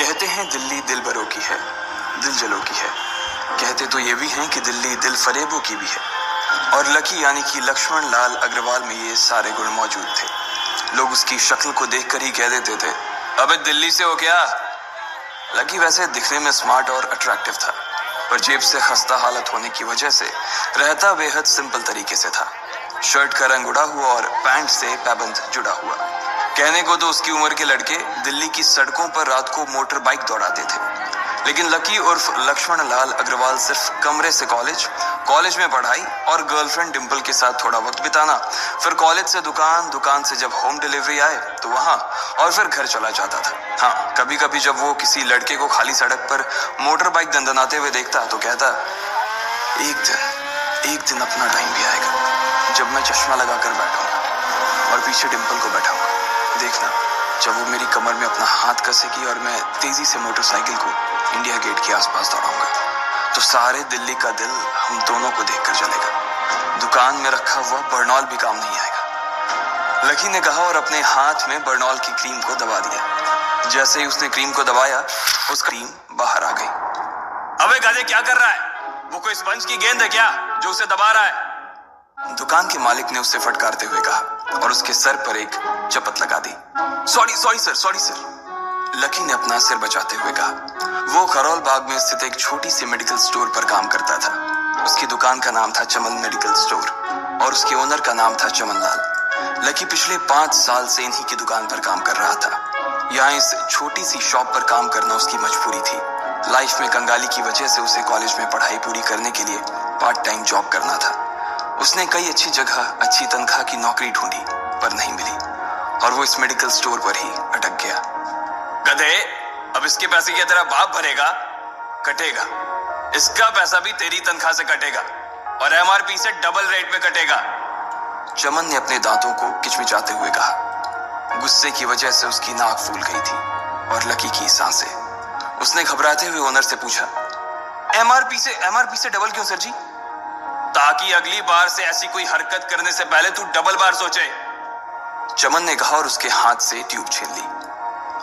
कहते हैं दिल्ली दिल भरों की है, दिल जलों की है। कहते तो ये भी हैं कि दिल्ली दिल फरेबों की भी है। और लकी यानी कि लक्ष्मण लाल अग्रवाल में ये सारे गुण मौजूद थे। लोग उसकी शक्ल को देखकर ही कह देते थे, अबे दिल्ली से हो क्या? लकी वैसे दिखने में स्मार्ट और अट्रैक्टिव था, पर जेब से खस्ता हालत होने की वजह से रहता बेहद सिंपल तरीके से था। शर्ट का रंग उड़ा हुआ और पैंट से पैबंद जुड़ा हुआ। कहने को तो उसकी उम्र के लड़के दिल्ली की सड़कों पर रात को मोटर बाइक दौड़ाते थे, लेकिन लकी उर्फ लक्ष्मण लाल अग्रवाल सिर्फ कमरे से कॉलेज में पढ़ाई और गर्लफ्रेंड डिंपल के साथ थोड़ा वक्त बिताना, फिर कॉलेज से दुकान, दुकान से जब होम डिलीवरी आए तो वहां, और फिर घर चला जाता था। हाँ, कभी कभी जब वो किसी लड़के को खाली सड़क पर मोटर बाइक दंदनाते हुए देखता तो कहता, एक दिन अपना टाइम भी आएगा जब मैं चश्मा लगाकर बैठूंगा और पीछे डिंपल को बैठाऊंगा। देखना, जब वो मेरी कमर में अपना हाथ कसेगी और मैं तेजी से मोटरसाइकिल को इंडिया गेट के आसपास दौड़ाऊंगा, तो सारे दिल्ली का दिल हम दोनों को देखकर जलेगा। दुकान में रखा हुआ बर्नॉल भी काम नहीं आएगा। लकी ने कहा और अपने हाथ में बर्नॉल की क्रीम को दबा दिया। जैसे ही उसने क्रीम को दबाया, उस क्रीम बाहर आ गई। अबे गधे, क्या कर रहा है? वो कोई स्पंज की गेंद है क्या जो उसे दबा रहा है? दुकान के मालिक ने उससे फटकारते हुए कहा और उसके सर पर एक चपत लगा दी। Sorry sir. लकी ने अपना सिर बचाते हुए कहा। वो खरोल बाग में स्थित एक छोटी सी मेडिकल स्टोर पर काम करता था। उसकी दुकान का नाम था चमन मेडिकल स्टोर और उसके ओनर का नाम था चमन लाल। लकी पिछले 5 साल से इन्हीं की दुकान पर काम कर रहा था। यहाँ इस छोटी सी शॉप पर काम करना उसकी मजबूरी थी। लाइफ में कंगाली की वजह से उसे कॉलेज में पढ़ाई पूरी करने के लिए पार्ट टाइम जॉब करना था। उसने कई अच्छी जगह अच्छी तनख्वाह की नौकरी ढूंढी, पर नहीं मिली और वो इस मेडिकल स्टोर पर ही अटक गया। गधे, अब इसके पैसे क्या तेरा बाप भरेगा? कटेगा। इसका पैसा भी तेरी तनख्वाह से कटेगा और एमआरपी से डबल रेट में कटेगा। चमन ने अपने दांतों को किचमिचाते हुए कहा। गुस्से की वजह से उसकी नाक फूल गई थी और लकी की सांसें। उसने घबराते हुए ओनर से पूछा, एमआरपी से डबल क्यों सर जी? ताकि अगली बार से ऐसी कोई हरकत करने से पहले तू डबल बार सोचे। चमन ने कहा और उसके हाथ से ट्यूब छीन ली।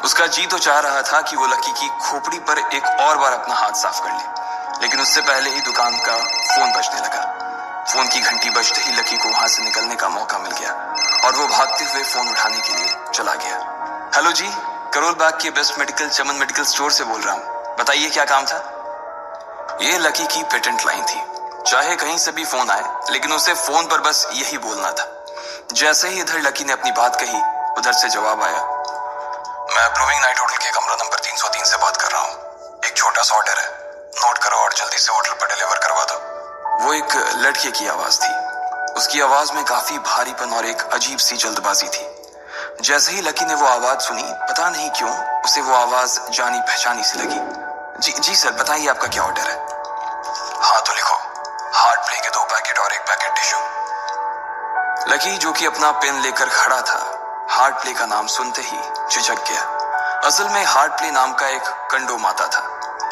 उसका जी तो चाह रहा था कि वो लकी की खोपड़ी पर एक और बार अपना हाथ साफ कर ले, लेकिन उससे पहले ही दुकान का फोन बजने लगा। फोन की घंटी बजते ही लकी को वहां से निकलने का मौका मिल गया और वो भागते हुए फोन उठाने के लिए चला गया। हेलो जी, करोल बाग के बेस्ट मेडिकल चमन मेडिकल स्टोर से बोल रहा हूँ, बताइए क्या काम था? ये लकी की पेटेंट लाइन थी। चाहे कहीं से भी फोन आए, लेकिन उसे फोन पर बस यही बोलना था। जैसे ही इधर लकी ने अपनी बात कही, उधर से जवाब आया, मैं अप्रूविंग नाइट होटल के कमरा नंबर 303 से बात कर रहा हूँ। एक छोटा सा ऑर्डर है, नोट करो और जल्दी से होटल पर डिलीवर करवा दो। वो एक लड़के की आवाज थी। उसकी आवाज में काफी भारीपन और एक अजीब सी जल्दबाजी थी। जैसे ही लकी ने वो आवाज सुनी, पता नहीं क्यों उसे वो आवाज जानी पहचानी सी लगी। जी सर, बताइए आपका क्या ऑर्डर है? हाँ तो लिखो, हार्ट प्ले के 2 पैकेट और 1 पैकेट टिश्यू। लकी, जो कि अपना पेन लेकर खड़ा था, हार्ट प्ले का नाम सुनते ही झिझक गया। असल में हार्ट प्ले नाम का एक कंडोम आता था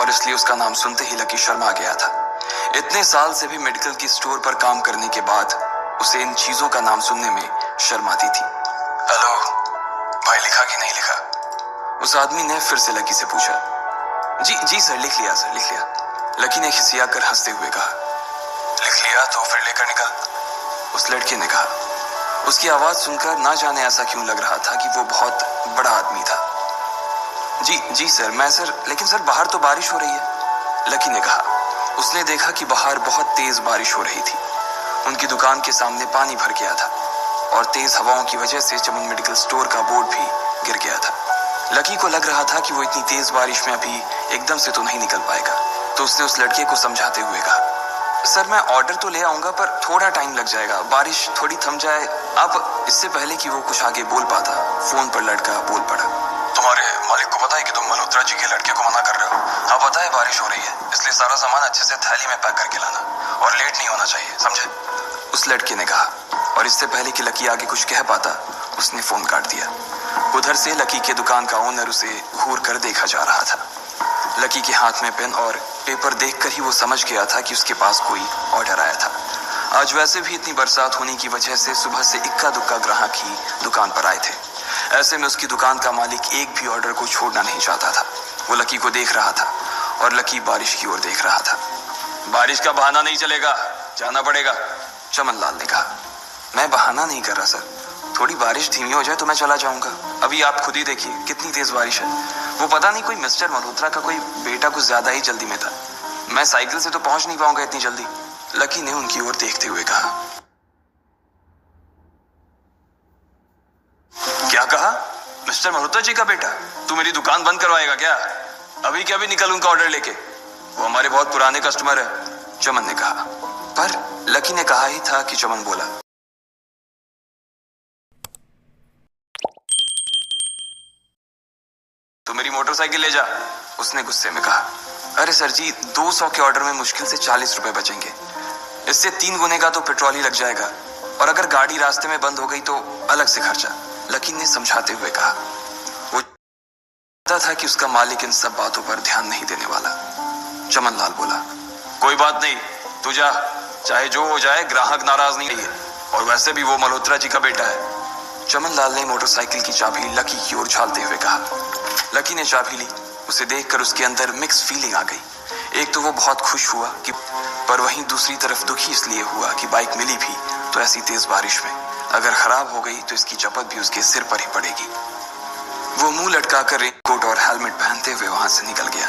और इसलिए उसका नाम सुनते ही लकी शर्मा गया था। इतने साल से भी मेडिकल की स्टोर पर काम करने के बाद उसे इन चीजों का नाम सुनने में शर्म आती थी। हेलो भाई, लिखा कि नहीं लिखा? उस आदमी ने फिर से लकी से पूछा। जी सर, लिख लिया सर, लिख लिया। लकी ने खिसिया कर हंसते हुए कहा। लिख लिया तो फिर लेकर निकल, उस लड़के ने कहा। उसकी आवाज सुनकर ना जाने ऐसा क्यों लग रहा था कि वो बहुत बड़ा आदमी था। जी सर, लेकिन सर बाहर तो बारिश हो रही है, लकी ने कहा। उसने देखा कि बाहर बहुत तेज बारिश हो रही थी। उनकी दुकान के सामने पानी भर गया था और तेज हवाओं की वजह से चमन मेडिकल स्टोर का बोर्ड भी गिर गया था। लकी को लग रहा था कि वो इतनी तेज बारिश में अभी एकदम से तो नहीं निकल पाएगा, तो उसने उस लड़के को समझाते हुए कहा, सर मैं ऑर्डर तो ले आऊंगा पर थोड़ा टाइम लग जाएगा, बारिश थोड़ी थम जाए आप। इससे पहले कि वो कुछ आगे बोल पाता, फोन पर लड़का बोल पड़ा। तुम्हारे मालिक को पता है कि तुम मल्होत्रा जी के लड़के को मना कर रहे हो? हाँ पता है, बारिश हो रही है, इसलिए सारा सामान अच्छे से थैली में पैक करके लाना और लेट नहीं होना चाहिए, समझे? उस लड़के ने कहा और इससे पहले कि लकी आगे कुछ कह पाता, उसने फोन काट दिया। उधर से लकी के दुकान का ओनर उसे घूर कर देखा जा रहा था। लकी के हाथ में पेन और पेपर देखकर ही वो समझ गया था कि उसके पास कोई ऑर्डर आया था। आज वैसे भी इतनी बरसात होने की वजह से सुबह से इक्का दुक्का ग्राहक ही दुकान पर आए थे। ऐसे में उसकी दुकान का मालिक एक भी ऑर्डर को छोड़ना नहीं चाहता था। वो लकी को देख रहा था और लकी बारिश की ओर देख रहा था। बारिश का बहाना नहीं चलेगा, जाना पड़ेगा, चमन लाल ने कहा। मैं बहाना नहीं कर रहा सर, थोड़ी बारिश धीमी हो जाए तो मैं चला जाऊंगा। अभी आप खुद ही देखिए कितनी तेज बारिश है। वो पता नहीं कोई मिस्टर मल्होत्रा का कोई बेटा कुछ ज्यादा ही जल्दी में था। मैं साइकिल से तो पहुंच नहीं पाऊंगा इतनी जल्दी, लकी ने उनकी ओर देखते हुए कहा। क्या कहा? मिस्टर मल्होत्रा जी का बेटा? तू मेरी दुकान बंद करवाएगा क्या? अभी क्या भी निकल उनका ऑर्डर लेके, वो हमारे बहुत पुराने कस्टमर है, चमन ने कहा। पर लकी ने कहा ही था कि चमन बोला। तो मेरी मोटरसाइकिल ले जा, उसने गुस्से में कहा। अरे सर जी, 200 के ऑर्डर में मुश्किल से 40 रुपए बचेंगे, इससे 3 गुने का तो पेट्रोल ही लग जाएगा, और अगर गाड़ी रास्ते में बंद हो गई तो अलग से खर्चा, लकी ने समझाते हुए कहा। वो जानता था कि उसका मालिक इन सब बातों पर ध्यान नहीं देने वाला। चमन लाल बोला, कोई बात नहीं, तू जा, चाहे जो हो जाए, ग्राहक नाराज नहीं है, और वैसे भी वो मल्होत्रा जी का बेटा है। चमन लाल ने मोटरसाइकिल की चाबी लकी की ओर उछालते हुए कहा। लकी ने चाबी ली। उसे देखकर उसके अंदर मिक्स फीलिंग आ गई। एक तो वो बहुत खुश हुआ कि, पर वहीं दूसरी तरफ दुखी इसलिए हुआ कि बाइक मिली भी तो ऐसी तेज बारिश में, अगर खराब हो गई तो इसकी चपत भी उसके सिर पर ही पड़ेगी। वो मुंह लटकाकर रेनकोट और हेलमेट पहनते हुए वहां से निकल गया।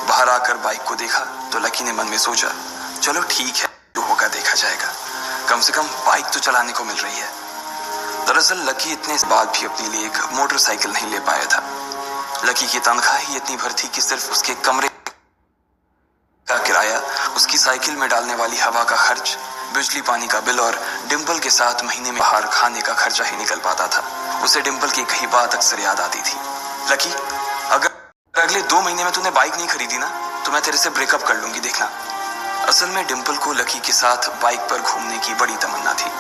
बाहर आकर बाइक को देखा तो लकी ने मन में सोचा, चलो ठीक है, जो होगा देखा जाएगा, कम से कम बाइक तो चलाने को मिल रही है। दरअसल लकी इतने बाद भी अपने लिए एक मोटरसाइकिल नहीं ले पाया था। लकी की तनख्वाह ही इतनी भर थी कि सिर्फ उसके कमरे का किराया, उसकी साइकिल में डालने वाली हवा का खर्च, बिजली पानी का बिल और डिंपल के साथ महीने में बाहर खाने का खर्चा ही निकल पाता था। उसे डिंपल की कही बात अक्सर याद आती थी। लकी, अगर अगले 2 महीने में तूने बाइक नहीं खरीदी ना तो मैं तेरे से ब्रेकअप कर लूंगी, देखना। असल में डिंपल को लकी के साथ बाइक पर घूमने की बड़ी तमन्ना थी।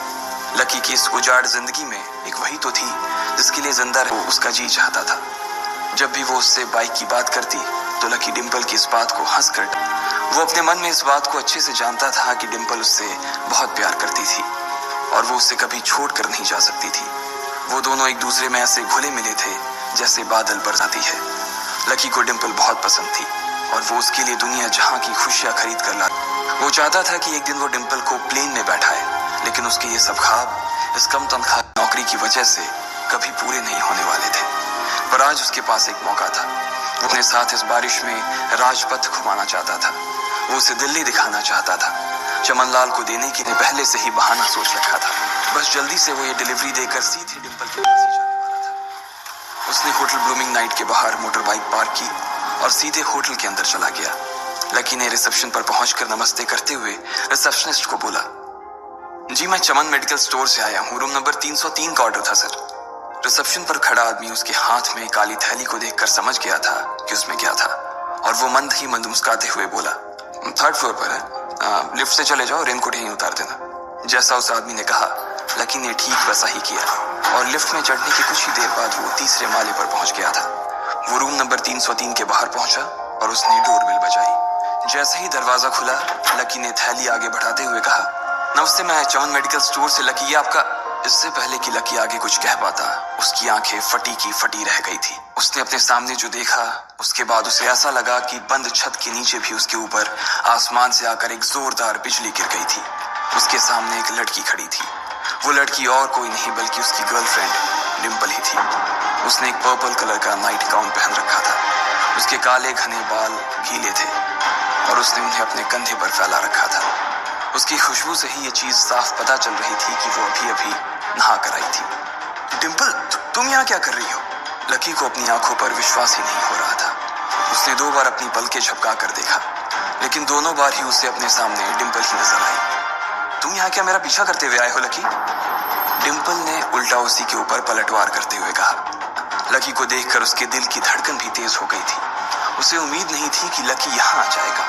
लकी की इस उजाड़ जिंदगी में एक वही तो थी जिसके लिए जिंदा रहना उसका जी चाहता था। जब भी वो उससे बाइक की बात करती तो लकी डिंपल की इस बात को हंस कर, वो अपने मन में इस बात को अच्छे से जानता था कि डिंपल उससे बहुत प्यार करती थी और वो उससे कभी छोड़ कर नहीं जा सकती थी। वो दोनों एक दूसरे में ऐसे घुले मिले थे जैसे बादल बरसाती है। लकी को डिंपल बहुत पसंद थी और वो उसके लिए दुनिया जहां की खुशियां खरीद कर ला। वो चाहता था कि एक दिन वो डिंपल को प्लेन में बैठाए, लेकिन उसके ये सब ख्वाब इस कम तनख्वाह नौकरी की वजह से कभी पूरे नहीं होने वाले थे। पर आज उसके पास एक मौका था। वो अपने साथ इस बारिश में राजपथ घुमाना चाहता था। वो उसे दिल्ली दिखाना चाहता था। चमन लाल को देने के लिए पहले से ही बहाना सोच रखा था। बस जल्दी से वो ये डिलीवरी देकर सीधे डिंपल के पास ही जाने वाला था। उसने होटल ब्लूमिंग नाइट के बाहर मोटर बाइक पार्क की और सीधे होटल के अंदर चला गया। लकी ने रिसेप्शन पर पहुंचकर नमस्ते करते हुए रिसेप्शनिस्ट को बोला, जी मैं चमन मेडिकल स्टोर से आया हूँ, रूम नंबर 303 का ऑर्डर था सर। रिसेप्शन पर खड़ा आदमी उसके हाथ में काली थैली को देखकर समझ गया था कि उसमें क्या था और वो मंद ही मंद मुस्कुराते हुए बोला, 3rd फ्लोर पर है, लिफ्ट से चले जाओ, रेनकोट यहीं उतार देना। जैसा उस आदमी ने कहा लकी ने ठीक वैसा ही किया और लिफ्ट में चढ़ने की कुछ ही देर बाद वो 3रे माले पर पहुंच गया था। वो रूम नंबर 303 के बाहर पहुंचा और उसने डोरबेल बजाई। जैसे ही दरवाजा खुला लकी ने थैली आगे बढ़ाते हुए कहा, नमस्ते, मैं चमन मेडिकल स्टोर से लकी, ये आपका। इससे पहले कि लकी आगे कुछ कह पाता उसकी आंखें फटी की फटी रह गई थी। उसने अपने सामने जो देखा उसके बाद उसे ऐसा लगा कि बंद छत के नीचे भी उसके ऊपर आसमान से आकर एक जोरदार बिजली गिर गई थी। उसके सामने एक लड़की खड़ी थी। वो लड़की और कोई नहीं बल्कि उसकी गर्लफ्रेंड डिंपल ही थी। उसने एक पर्पल कलर का नाइट गाउन पहन रखा था। उसके काले घने बाल गीले थे और उसने उन्हें अपने कंधे पर फैला रखा था। उसकी खुशबू से ही ये चीज साफ पता चल रही थी कि वो अभी अभी नहा कर आई थी। डिंपल, तुम यहाँ क्या कर रही हो? लकी को अपनी आंखों पर विश्वास ही नहीं हो रहा था। उसने 2 बार अपनी पलकें झपका कर देखा, लेकिन दोनों बार ही उसे अपने सामने डिंपल ही नजर आई। तुम यहाँ क्या मेरा पीछा करते हुए आए हो लकी? डिंपल ने उल्टा उसी के ऊपर पलटवार करते हुए कहा। लकी को देखकर उसके दिल की धड़कन भी तेज हो गई थी। उसे उम्मीद नहीं थी कि लकी यहाँ आ जाएगा।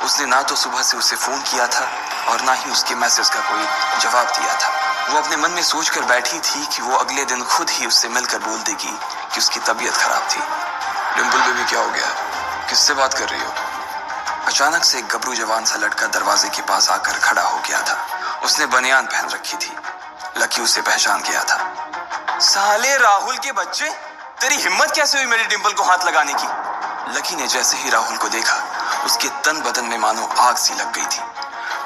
उसने ना तो सुबह से उसे फोन किया था और ना ही उसके मैसेज का कोई जवाब दिया था। वो अपने मन में सोचकर बैठी थी कि वो अगले दिन खुद ही उससे मिलकर बोल देगी कि उसकी तबीयत खराब थी। डिंपल बेबी, क्या हो गया? किससे बात कर रही हो? अचानक से एक गबरू जवान सा लड़का दरवाजे के पास आकर खड़ा हो गया था। उसने बनियान पहन रखी थी। लकी उसे पहचान गया था। साले राहुल के बच्चे, तेरी हिम्मत कैसे हुई मेरी डिंपल को हाथ लगाने की? लकी ने जैसे ही राहुल को देखा, उसके तन बदन में मानो आग सी लग गई थी।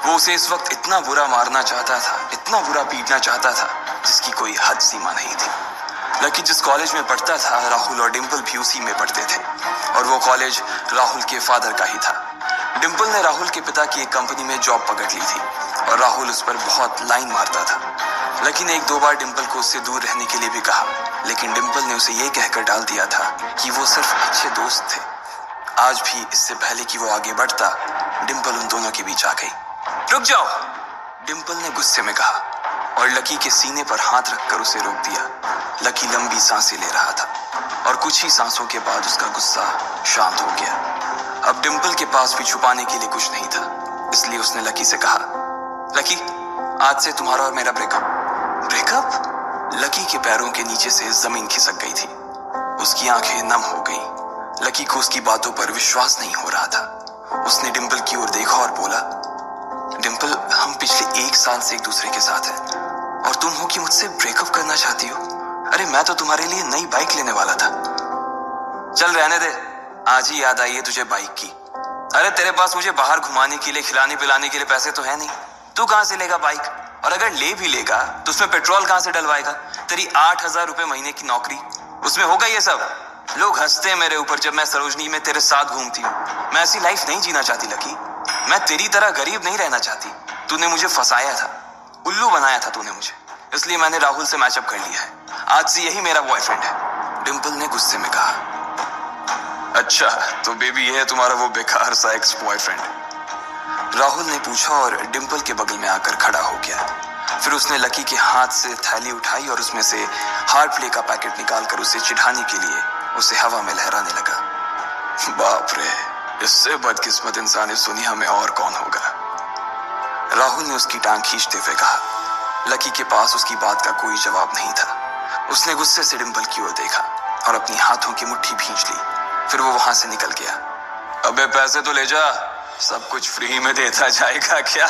वो उसे इस वक्त इतना बुरा मारना चाहता था, इतना बुरा पीटना चाहता था, जिसकी कोई हद सीमा नहीं थी। लकी जिस कॉलेज में पढ़ता था, राहुल और डिंपल भी उसी में पढ़ते थे, और वो कॉलेज राहुल के फादर का ही था। डिंपल ने राहुल के पिता की एक कंपनी में जॉब पकड़ ली थी, और राहुल उस पर बहुत लाइन मारता था। लकी ने 1-2 बार डिंपल को उससे दूर रहने के लिए भी कहा, लेकिन डिंपल ने उसे ये कहकर टाल दिया था कि वो सिर्फ अच्छे दोस्त थे। आज भी इससे पहले कि वो आगे बढ़ता, डिंपल उन दोनों के बीच आ गई। रुक जाओ, डिंपल ने गुस्से में कहा, और लकी के सीने पर हाथ रखकर उसे रोक दिया। लकी लंबी सांसें ले रहा था, और कुछ ही सांसों के बाद उसका गुस्सा शांत हो गया। अब डिंपल के पास भी छुपाने के लिए कुछ नहीं था, इसलिए उसने लकी से कहा, लकी, आज से तुम्हारा और मेरा ब्रेकअप। ब्रेकअप? लकी के पैरों के नीचे से जमीन खिसक गई थी। उसकी आंखें नम हो गई। लकी को उसकी बातों पर विश्वास नहीं हो रहा था। उसने डिंपल की ओर देखा और बोला, डिंपल, हम पिछले 1 साल से एक दूसरे के साथ हैं, और तुम हो कि मुझसे ब्रेकअप करना चाहती हो? अरे मैं तो तुम्हारे लिए नई बाइक लेने वाला था। चल रहने दे, आज ही याद आई है तुझे बाइक की। अरे तेरे पास मुझे बाहर घुमाने के लिए, खिलाने पिलाने के लिए पैसे तो है नहीं, तू कहां से लेगा बाइक? और अगर ले भी लेगा तो उसमें पेट्रोल कहां से डलवाएगा? तेरी 8,000 रुपए महीने की नौकरी, उसमें होगा ये सब? लोग हंसते हैं मेरे ऊपर जब मैं सरोजनी में तेरे साथ घूमती हूँ। मैं ऐसी लाइफ नहीं जीना चाहती लकी। मैं तेरी तरह गरीब नहीं रहना चाहती। तूने मुझे फंसाया था, उल्लू बनाया था तूने मुझे, इसलिए मैंने राहुल से मैचअप कर लिया है। आज से यही मेरा बॉयफ्रेंड है, डिंपल ने गुस्से में कहा। अच्छा, तो बेबी ये है तुम्हारा वो बेकार सा एक्स बॉयफ्रेंड? राहुल ने पूछा और डिंपल के बगल में आकर खड़ा हो गया। फिर उसने लकी के हाथ से थैली उठाई और उसमें से हार्ड प्ले का पैकेट निकालकर उसे चिढ़ाने के लिए उसे हवा में लहराने लगा। बाप रे, इससे बदकिस्मत इंसान इस दुनिया में और कौन होगा? राहुल ने उसकी टांग खींचते हुए कहा। लकी के पास उसकी बात का कोई जवाब नहीं था। उसने गुस्से से डिंपल की ओर देखा और अपनी हाथों की मुट्ठी भींच ली। फिर वो वहां से निकल गया। अबे पैसे तो ले जा, सब कुछ फ्री में देता जाएगा क्या?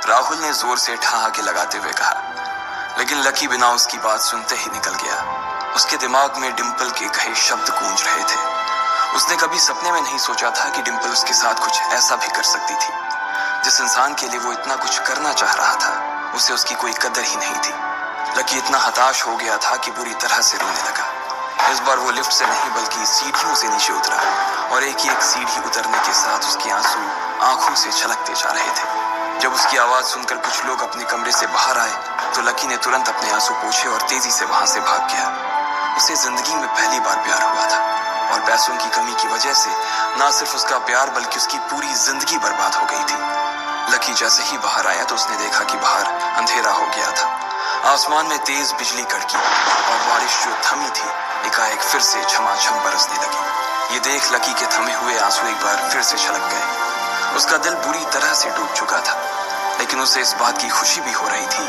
राहुल ने जोर से ठहाके लगाते हुए कहा, लेकिन लकी बिना उसकी बात सुनते ही निकल गया। उसके दिमाग में डिंपल के कहे शब्द गूंज रहे थे। उसने कभी सपने में नहीं सोचा था कि डिंपल उसके साथ कुछ ऐसा भी कर सकती थी। जिस इंसान के लिए वो इतना कुछ करना चाह रहा था, उसे उसकी कोई कदर ही नहीं थी। लकी इतना हताश हो गया था कि बुरी तरह से रोने लगा। इस बार वो लिफ्ट से नहीं बल्कि सीढ़ियों से नीचे उतरा, और एक एक सीढ़ी उतरने के साथ उसके आंसू आंखों से छलकते जा रहे थे। जब उसकी आवाज सुनकर कुछ लोग अपने कमरे से बाहर आए तो लकी ने तुरंत अपने आंसू पोंछे और तेजी से वहां से भाग गया। उसे जिंदगी में पहली बार प्यार हुआ था, और पैसों की कमी की वजह से ना सिर्फ उसका प्यार बल्कि उसकी पूरी जिंदगी बर्बाद हो गई थी। लकी जैसे ही बाहर आया तो उसने देखा कि बाहर अंधेरा हो गया था। आसमान में तेज बिजली कड़की और बारिश जो थमी थी एकाएक फिर से झमाझम बरसने लगी। ये देख लकी के थमे हुए आंसू एक बार फिर से छलक गए। उसका दिल बुरी तरह से टूट चुका था, लेकिन उसे इस बात की खुशी भी हो रही थी।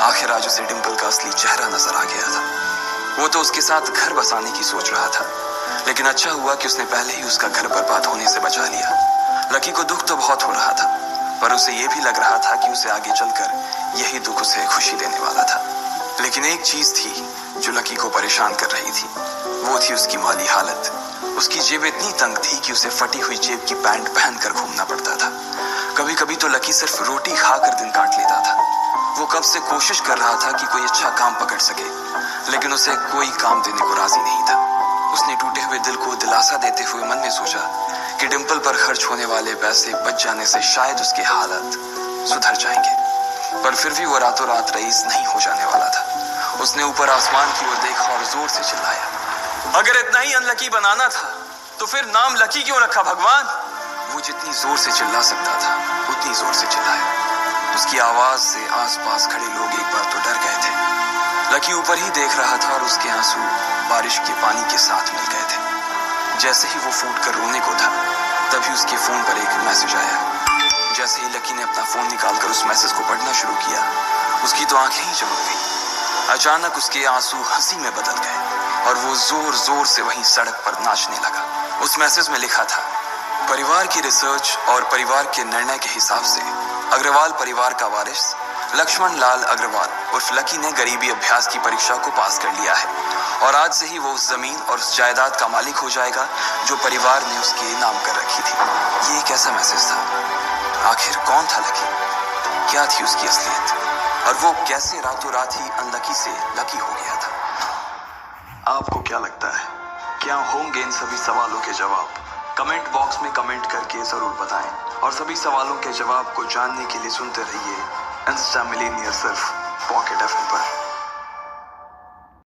आखिर आज उसे डिंपल का असली चेहरा नजर आ गया था। वो तो उसके साथ घर बसाने की सोच रहा था, लेकिन अच्छा हुआ कि उसने पहले ही उसका घर बर्बाद होने से बचा लिया। लकी को दुख तो बहुत हो रहा था, पर उसे ये भी लग रहा था कि उसे आगे चलकर यही दुख उसे खुशी देने वाला था। लेकिन एक चीज थी जो लकी को परेशान कर रही थी, वो थी उसकी माली हालत। उसकी जेब इतनी तंग थी कि उसे फटी हुई जेब की पैंट पहनकर घूमना पड़ता था। कभी कभी तो लकी सिर्फ रोटी खाकर दिन काट लेता था। वो कब से कोशिश कर रहा था कि कोई अच्छा काम पकड़ सके, लेकिन उसे कोई काम देने को राजी नहीं था। उसने टूटे हुए दिल को दिलासा देते हुए मन में सोचा कि डिंपल पर खर्च होने वाले पैसे बच जाने से शायद उसके हालत सुधर जाएंगे, पर फिर भी वो रातों रात रईस नहीं हो जाने वाला था। उसने ऊपर आसमान की ओर देखा और जोर से चिल्लाया, अगर इतना ही अनलकी बनाना था तो फिर नाम लकी क्यों रखा भगवान? वो जितनी जोर से चिल्ला सकता था उतनी जोर से चिल्लाया। उसकी आवाज से आसपास खड़े लोग एक बार तो डर गए थे। लकी ऊपर ही देख रहा था और उसके आंसू बारिश के पानी के साथ मिल गए थे। जैसे ही वो फूट कर रोने को था, तभी उसके फोन पर एक मैसेज आया। जैसे ही लकी ने अपना फोन निकालकर उस मैसेज को पढ़ना शुरू किया, उसकी तो आंखें ही चमक गई। अचानक उसके आंसू हंसी में बदल गए और वो जोर जोर से वहीं सड़क पर नाचने लगा। उस मैसेज में लिखा था, परिवार की रिसर्च और परिवार के निर्णय के हिसाब से अग्रवाल परिवार का वारिस लक्ष्मण लाल अग्रवाल उर्फ लकी ने गरीबी अभ्यास की परीक्षा को पास कर लिया है और आज से ही वो उस जमीन और उस जायदाद का मालिक हो जाएगा जो परिवार ने उसके नाम कर रखी थी। ये एक ऐसा मैसेज था। आखिर कौन था लकी? क्या थी उसकी असलियत? और वो कैसे रातों रात ही अनलकी से लकी हो गया था? आपको क्या लगता है, क्या होंगे इन सभी सवालों के जवाब? कमेंट बॉक्स में कमेंट करके जरूर बताएं। और सभी सवालों के जवाब को जानने के लिए सुनते रहिए इंस्टा मिलेनियर सिर्फ पॉकेट एफएम पर।